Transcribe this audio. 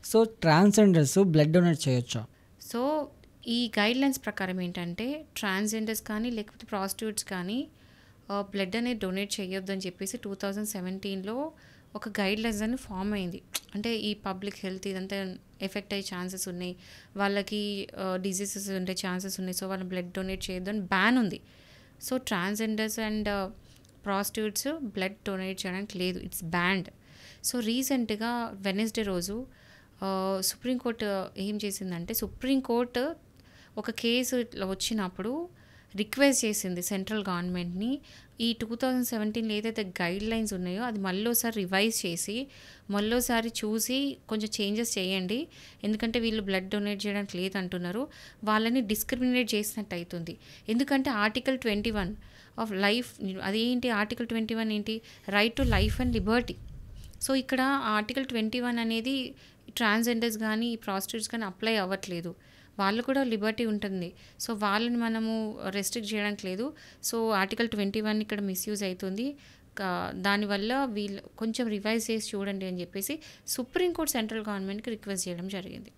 So transgenders blood donate చేయొచ్చా? So ఈ guidelines ప్రకారం ఏంటంటే ట్రాన్స్‌జెండర్స్ కానీ లేకపోతే ప్రాస్టిట్యూట్స్ కానీ బ్లడ్ అనేది డొనేట్ చేయొద్దని చెప్పేసి 2017లో ఒక గైడ్‌లైన్స్ అని ఫార్మ్ అయింది. అంటే ఈ పబ్లిక్ హెల్త్ ఇదంతా ఎఫెక్ట్ అయ్యే ఛాన్సెస్ ఉన్నాయి. వాళ్ళకి డిసీజెస్ ఉండే ఛాన్సెస్ ఉన్నాయి. సో వాళ్ళు బ్లడ్ డొనేట్ చేయొద్దని బ్యాన్ ఉంది. So transgenders and prostitutes blood donate చేయడానికి లేదు. It's banned. సో రీసెంట్‌గా వెడ్నెస్‌డే రోజు సుప్రీంకోర్టు ఏం చేసిందంటే సుప్రీంకోర్టు ఒక కేసు ఇట్లా వచ్చినప్పుడు రిక్వెస్ట్ చేసింది సెంట్రల్ గవర్నమెంట్‌ని. ఈ 2017లో ఏదైతే గైడ్‌లైన్స్ ఉన్నాయో అది మళ్ళోసారి రివైజ్ చేసి, మళ్ళోసారి చూసి కొంచెం చేంజెస్ చేయండి. ఎందుకంటే వీళ్ళు బ్లడ్ డొనేట్ చేయడానికి లేదంటున్నారు. వాళ్ళని డిస్క్రిమినేట్ చేసినట్టు అయితుంది. ఎందుకంటే ఆర్టికల్ 21 ఆఫ్ లైఫ్ అదేంటి ఆర్టికల్ 21 ఏంటి? Right to life and Liberty. So ఇక్కడ ఆర్టికల్ 21 అనేది ట్రాన్స్‌జెండర్స్ గానీ, ప్రాస్టిట్యూట్స్ గానీ అప్లై అవ్వట్లేదు. వాళ్ళు కూడా లిబర్టీ ఉంటుంది. సో వాళ్ళని మనము రెస్ట్రిక్ట్ చేయడానికి లేదు. సో ఆర్టికల్ 21 ఇక్కడ మిస్‌యూజ్ అయితుంది. దానివల్ల వీళ్ళు కొంచెం రివైజ్ చేసి చూడండి అని చెప్పేసి సుప్రీంకోర్టు సెంట్రల్ గవర్నమెంట్‌కి రిక్వెస్ట్ చేయడం జరిగింది.